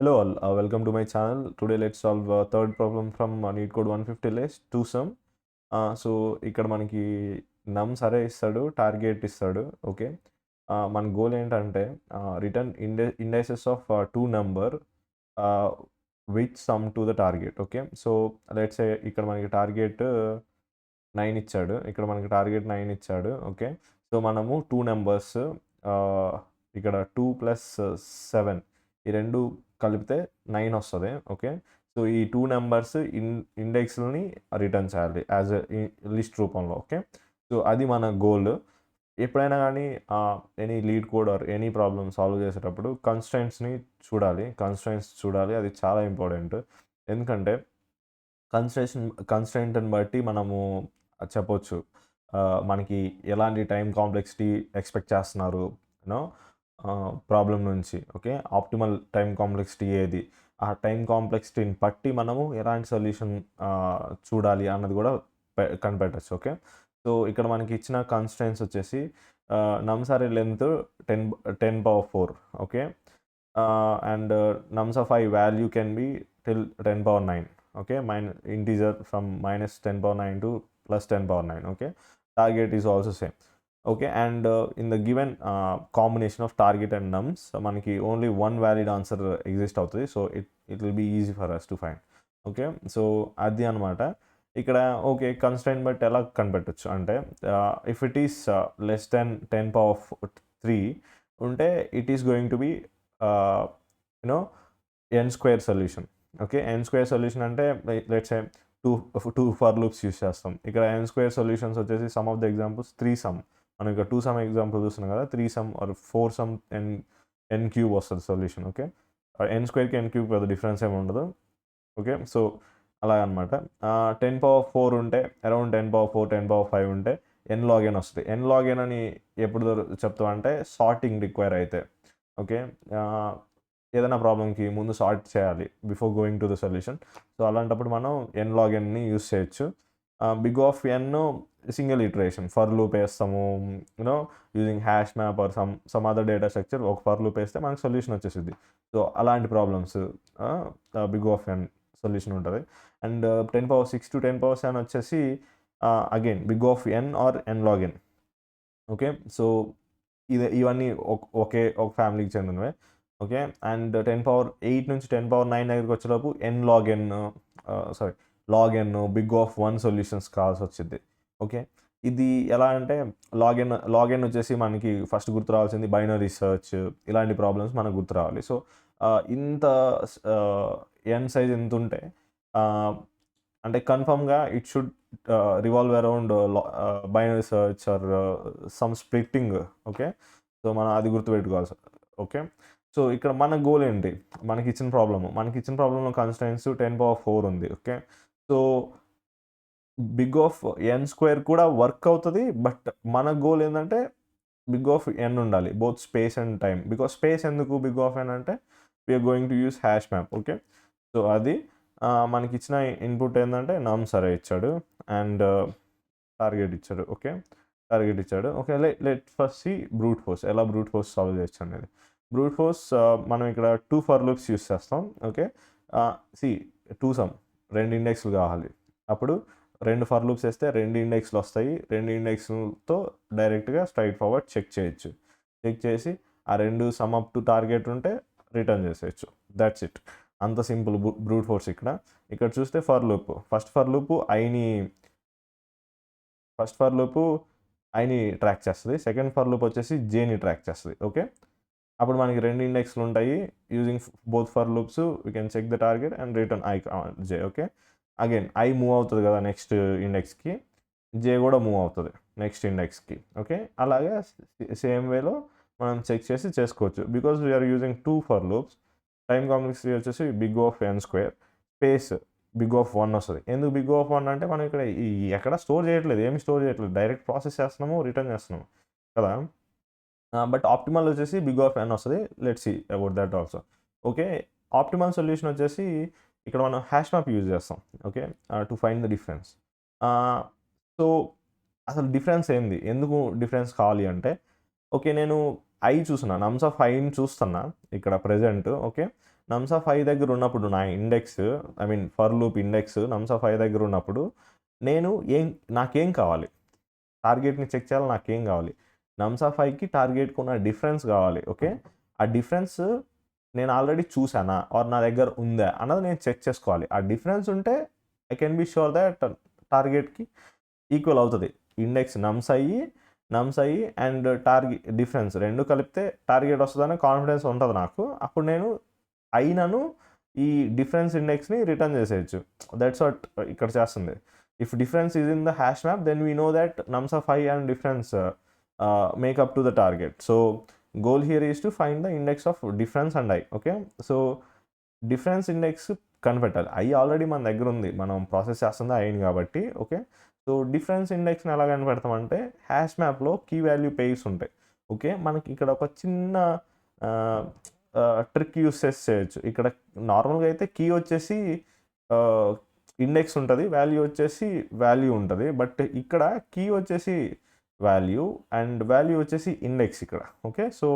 Hello all, welcome to my channel. Today let's solve third problem from NEET Code 150 list 2 sum. So ఇక్కడ మనకి నమ్స్ అరే ఇస్తాడు, target ఇస్తాడు. Okay, మన goal ఏంటంటే return indices of two number which some to the target. Okay, so let's say ఇక్కడ మనకి target 9 ఇచ్చాడు, ఇక్కడ మనకి టార్గెట్ 9 ఇచ్చాడు. ఓకే, సో మనము టూ నెంబర్స్ ఇక్కడ 2 + 7 ఈ రెండు కలిపితే 9 వస్తుంది. ఓకే, సో ఈ టూ నెంబర్స్ ఇండెక్స్ని రిటర్న్ చేయాలి యాజ్ లిస్ట్ రూపంలో. ఓకే, సో అది మన గోల్. ఎప్పుడైనా కానీ any lead code or any problem solve చేసేటప్పుడు కన్స్ట్రెంట్స్ని చూడాలి. అది చాలా ఇంపార్టెంట్. ఎందుకంటే కన్స్ట్రెంట్ని బట్టి మనము చెప్పొచ్చు మనకి ఎలాంటి టైం కాంప్లెక్సిటీ ఎక్స్పెక్ట్ చేస్తున్నారు యూనో ప్రాబ్లం నుంచి. ఓకే, ఆప్టిమల్ టైం కాంప్లెక్సిటీ ఏది, ఆ టైం కాంప్లెక్సిటీని బట్టి మనము ఎలాంటి సొల్యూషన్ చూడాలి అన్నది కూడా కనిపెట్టచ్చు. ఓకే, సో ఇక్కడ మనకి ఇచ్చిన కన్స్ట్రెంట్స్ వచ్చేసి nums array length 10^4. Okay, and nums of I value can be till 10^9. Okay, integer from -10^9 to +10^9. Okay, target is also same. Okay, and in the given combination of target and nums మనకి only one valid answer exist అవుతుంది. So it will be easy for us to find. Okay, so అది అనమాట ఇక్కడ. Okay, constraint but ఎలా కనిపెట్టచ్చు అంటే if it is less then 10^3 ఉంటే it is going to be you know n² solution. Okay, n² solution అంటే let's say two for loops use చేస్తాం. ఇక్కడ n² సొల్యూషన్స్ వచ్చేసి some of the examples 3 sum. మనం ఇక్కడ 2 సమ్ ఎగ్జాంపుల్ చూస్తున్నాం కదా, 3 some are 4 some n³ వస్తుంది సొల్యూషన్. ఓకే, n²కి n³ పెద్ద డిఫరెన్స్ ఏమి ఉండదు. ఓకే, సో అలాగనమాట. 10^4 ఉంటే అరౌండ్ 10^4 10^5 ఉంటే n log n వస్తుంది. n log n అని ఎప్పుడు చెప్తాం అంటే సార్టింగ్ రిక్వైర్ అయితే. ఓకే, ఏదైనా ప్రాబ్లంకి ముందు సార్ట్ చేయాలి before going to the solution. So అలాంటప్పుడు మనం n log nని యూస్ చేయొచ్చు. Big of n single iteration for loop వేస్తాము, you know using hash map or some other data structure. ఒక ఫర్ లూప్ వేస్తే మనకు సొల్యూషన్ వచ్చేసింది. సో అలాంటి problems big of n solution ఉంటుంది. అండ్ 10^6 to 10^7 వచ్చేసి again big of n or n log n. Okay, so ఇవన్నీ ఒక ఫ్యామిలీకి చెందినవే. ఓకే, అండ్ 10^8 నుంచి 10^9 దగ్గరికి వచ్చేలోపు log n big of 1 solutions కావాల్సి వచ్చింది. ఓకే, ఇది ఎలా అంటే log n వచ్చేసి మనకి ఫస్ట్ గుర్తు రావాల్సింది బైనరీ సర్చ్, ఇలాంటి ప్రాబ్లమ్స్ మనకు గుర్తు రావాలి. సో ఇంత n సైజ్ ఎంత ఉంటే అంటే కన్ఫర్మ్గా it should revolve around binary search or some splitting. Okay, so మనం అది గుర్తుపెట్టుకోవాలి. ఓకే, సో ఇక్కడ మన గోల్ ఏంటి, మనకి ఇచ్చిన ప్రాబ్లంలో కన్స్ట్రెంట్స్ 10^4 ఉంది. Okay, so big of n² కూడా వర్క్ అవుతుంది. బట్ మన గోల్ ఏంటంటే బిగ్ ఆఫ్ n ఉండాలి, both space and time. Because space ఎందుకు బిగ్ ఆఫ్ n అంటే we're going to use hash map. Okay, so అది మనకి ఇచ్చిన ఇన్పుట్ ఏంటంటే నమ్స్ అరే ఇచ్చాడు అండ్ టార్గెట్ ఇచ్చాడు. ఓకే, టార్గెట్ ఇచ్చాడు. Okay, let first see brute force, ఎలా బ్రూట్ ఫోర్స్ సాల్వ్ చేయొచ్చు అనేది. బ్రూట్ ఫోర్స్ మనం ఇక్కడ 2 ఫర్ లూప్స్ యూస్ చేస్తాం. ఓకే, సి 2 సమ్ 2 ఇండెక్స్లు కావాలి. అప్పుడు 2 ఫర్ లూప్స్ వేస్తే 2 ఇండెక్స్లు వస్తాయి. 2 ఇండెక్స్తో డైరెక్ట్గా స్ట్రైట్ ఫార్వర్డ్ చెక్ చేయొచ్చు. చెక్ చేసి ఆ 2 సమ్ అప్ టు టార్గెట్ ఉంటే రిటర్న్ చేసేయచ్చు. That's it. అంత సింపుల్ బ్రూట్ ఫోర్స్. ఇక్కడ చూస్తే for loop, first for loop ఐని ట్రాక్ చేస్తుంది. సెకండ్ ఫర్ లూప్ వచ్చేసి జేని ట్రాక్ చేస్తుంది. ఓకే, అప్పుడు మనకి 2 ఇండెక్స్లు ఉంటాయి. Using both for loops we can check the target and return I J. Okay, again I move అవుతుంది కదా నెక్స్ట్ ఇండెక్స్కి, జే కూడా మూవ్ అవుతుంది నెక్స్ట్ ఇండెక్స్కి. ఓకే, అలాగే సేమ్ వేలో మనం చెక్ చేసి చేసుకోవచ్చు. Because we are using 2 for loops. Time complexity వచ్చేసి big of n², space big of 1 వస్తుంది. ఎందుకు బిగ్ ఆఫ్ 1 అంటే మనం ఇక్కడ ఎక్కడ స్టోర్ చేయట్లేదు, ఏమి స్టోర్ చేయట్లేదు, డైరెక్ట్ ప్రాసెస్ చేస్తున్నాము, రిటర్న్ చేస్తున్నాము కదా. బట్ ఆప్టిమల్ వచ్చేసి బిగ్ ఆఫ్ n వస్తుంది. Let's see about that also. Okay, optimal solution వచ్చేసి ఇక్కడ మనం హ్యాష్ మ్యాప్ యూజ్ చేస్తాం. Okay, to find the difference. So అసలు డిఫరెన్స్ ఏంది, ఎందుకు డిఫరెన్స్ కావాలి అంటే, ఓకే నేను ఐ చూస్తున్నా, నమ్స్ ఆఫ్ ఐని చూస్తున్నా ఇక్కడ ప్రెజెంట్. ఓకే, నమ్స్ ఆఫ్ i దగ్గర ఉన్నప్పుడు నా index for loop index నమ్స్ of i దగ్గర ఉన్నప్పుడు నేను నాకేం కావాలి? టార్గెట్‌ని చెక్ చేయాలి, నాకేం కావాలి? నమ్స్ ఆఫ్ iకి టార్గెట్‌కి ఉన్న డిఫరెన్స్ కావాలి. ఓకే. ఆ డిఫరెన్స్ నేను ఆల్రెడీ చూసానా? ఆర్ నా దగ్గర ఉందా? అన్నది నేను చెక్ చేసుకోవాలి. ఆ డిఫరెన్స్ ఉంటే I can be sure that టార్గెట్‌కి ఈక్వల్ అవుతది. ఇండెక్స్ నమ్స్ అయ్యి అండ్ డిఫరెన్స్ 2 కలిపితే టార్గెట్ వస్తదని కాన్ఫిడెన్స్ ఉంటది నాకు. అప్పుడు నేను అయినను ఈ డిఫరెన్స్ ఇండెక్స్‌ని రిటర్న్ చేసేయొచ్చు. దట్స్ వాట్ ఇక్కడ చేస్తుంది. If difference is in the hash map then we know that nums of i and difference make up to the target. So goal here is to find the index of difference and i. Okay. So difference index కనిపెట్టాలి. i already మన దగ్గర ఉంది. మనం process చేస్తుంది iని కాబట్టి. Okay. So difference ఇండెక్స్‌ని ఎలా కనిపెడతామంటే hash మ్యాప్‌లో key value pairs ఉంటాయి. ఓకే. మనకి ఇక్కడ ఒక చిన్న ట్రిక్ యూస్ చేయొచ్చు. ఇక్కడ నార్మల్‌గా అయితే కీ వచ్చేసి ఇండెక్స్ ఉంటది. వాల్యూ ఉంటది. బట్ ఇక్కడ కీ వచ్చేసి వాల్యూ అండ్ వాల్యూ వచ్చేసి ఇండెక్స్ ఇక్కడ. Okay. So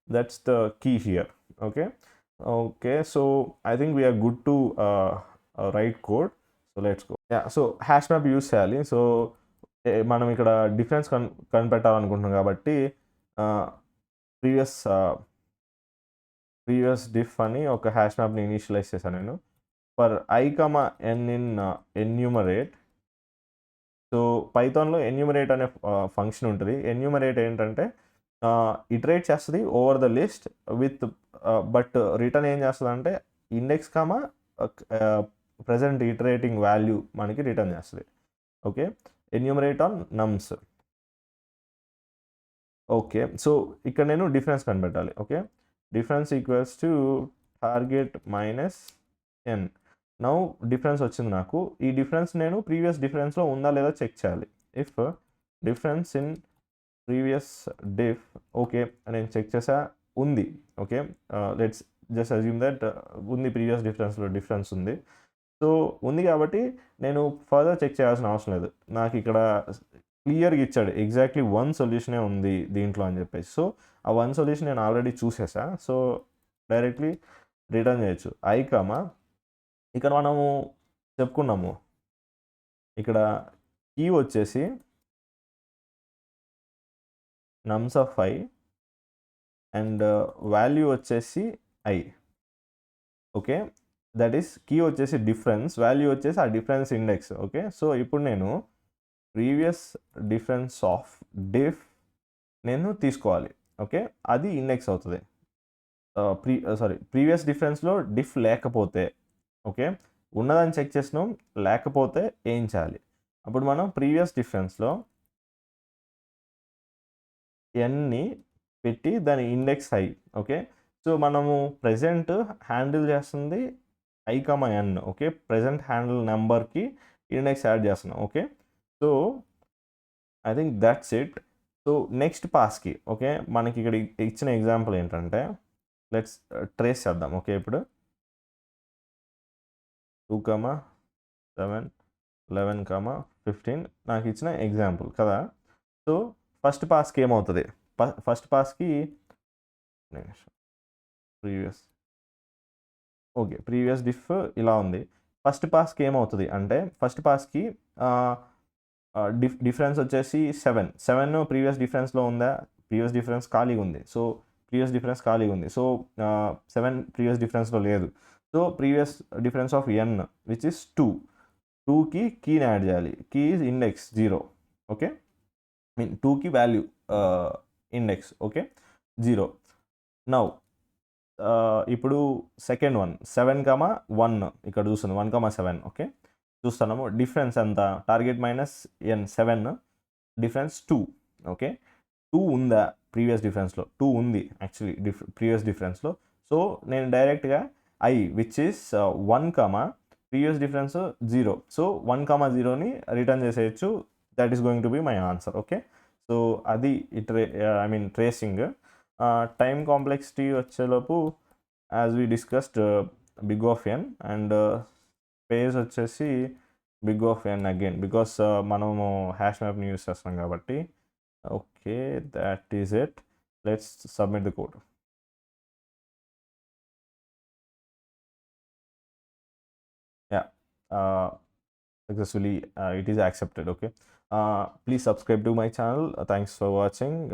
that's the key here. Okay. So I think we're good to write code. So let's go. So hash map use చేయాలి. So మనం ఇక్కడ difference కనిపెట్టాలనుకుంటున్నాం కాబట్టి previous diff అని ఒక hash మ్యాప్ని initialise చేశాను నేను. For i, n in enumerate. So పైథాన్లో enumerate అనే ఫంక్షన్ ఉంటుంది. ఎన్యూమరేట్ ఏంటంటే ఇటరేట్ చేస్తుంది over the list with but return ఏం చేస్తుంది అంటే ఇండెక్స్ ప్రజెంట్ ఇటరేటింగ్ వాల్యూ మనకి రిటర్న్ చేస్తుంది. Okay. Enumerate on nums. Okay. So ఇక్కడ నేను డిఫరెన్స్ కనిపెట్టాలి. Okay. Difference equals to target minus n. Now difference వచ్చింది నాకు. ఈ డిఫరెన్స్ నేను ప్రీవియస్ డిఫరెన్స్లో ఉందా లేదా చెక్ చేయాలి. If difference in previous diff okay నేను చెక్ చేసా, ఉంది. Okay. Let's just assume that ఉంది, ప్రీవియస్ డిఫరెన్స్లో డిఫరెన్స్ ఉంది. సో ఉంది కాబట్టి నేను ఫర్దర్ చెక్ చేయాల్సిన అవసరం లేదు. నాకు ఇక్కడ క్లియర్గా ఇచ్చాడు ఎగ్జాక్ట్లీ 1 సొల్యూషనే ఉంది దీంట్లో అని చెప్పేసి. సో ఆ 1 సొల్యూషన్ నేను ఆల్రెడీ చూసేసా. సో డైరెక్ట్లీ రిటర్న్ చేయొచ్చు. ఇక్కడ మనము చెప్పుకున్నాము, ఇక్కడ కీ వచ్చేసి nums of i and value వచ్చేసి i. Okay. That is key వచ్చేసి డిఫరెన్స్, వాల్యూ వచ్చేసి ఆ డిఫరెన్స్ ఇండెక్స్. ఓకే. సో ఇప్పుడు నేను ప్రీవియస్ డిఫరెన్స్ ఆఫ్ డిఫ్ నేను తీసుకోవాలి. ఓకే. అది ఇండెక్స్ అవుతుంది. ప్రీవియస్ డిఫరెన్స్లో డిఫ్ లేకపోతే, ఓకే, ఉన్నదని చెక్ చేసినాం, లేకపోతే ఏం చేయాలి? అప్పుడు మనం ప్రీవియస్ డిఫరెన్స్లో ఎన్ని పెట్టి దాని ఇండెక్స్ i. ఓకే. సో మనము ప్రెజెంట్ హ్యాండిల్ చేస్తుంది i, n. Okay. Present handle నెంబర్కి ఇండెక్స్ యాడ్ చేస్తున్నాం. Okay. So I think that's it. So next పాస్కి ఓకే మనకి ఇక్కడ ఇచ్చిన ఎగ్జాంపుల్ ఏంటంటే లెట్స్ ట్రేస్ చేద్దాం. ఓకే. ఇప్పుడు 2, 7, 11, 15 నాకు ఇచ్చిన ఎగ్జాంపుల్ కదా. సో ఫస్ట్ పాస్కి ఏమవుతుంది? ఫస్ట్ పాస్కి ప్రీవియస్ డిఫ్ ఇలా ఉంది. ఫస్ట్ పాస్కి ఏమవుతుంది అంటే ఫస్ట్ పాస్కి డిఫరెన్స్ వచ్చేసి 7 ప్రీవియస్ డిఫరెన్స్లో ఉందా? ప్రీవియస్ డిఫరెన్స్ ఖాళీగా ఉంది. సో 7 ప్రీవియస్ డిఫరెన్స్లో లేదు. So previous difference of n which is 2కి కీని యాడ్ చేయాలి. Key is index 0. ఓకే. 2కి వాల్యూ ఇండెక్స్. ఓకే. 0. నౌ ఇప్పుడు సెకండ్ 7, 1 ఇక్కడ చూస్తుంది 1, 7. ఓకే. చూస్తున్నాము డిఫరెన్స్ ఎంత? Target minus n 7, difference 2. Okay. 2 ఉందా ప్రీవియస్ డిఫరెన్స్లో? 2 ఉంది యాక్చువల్లీ ప్రీవియస్ డిఫరెన్స్లో. సో నేను డైరెక్ట్గా i which is 1, previous difference 0. So 1, 0ని రిటర్న్ చేసేయచ్చు. That is going to be my answer. Okay. So అది ట్రేసింగ్. టైం కాంప్లెక్సిటీ వచ్చేలోపు as we discussed big of n and space వచ్చేసి big of n again because మనము hash మ్యాప్ని use చేస్తున్నాం కాబట్టి. Okay, that is it. Let's submit the code. successfully it is accepted. Okay, please subscribe to my channel. Thanks for watching.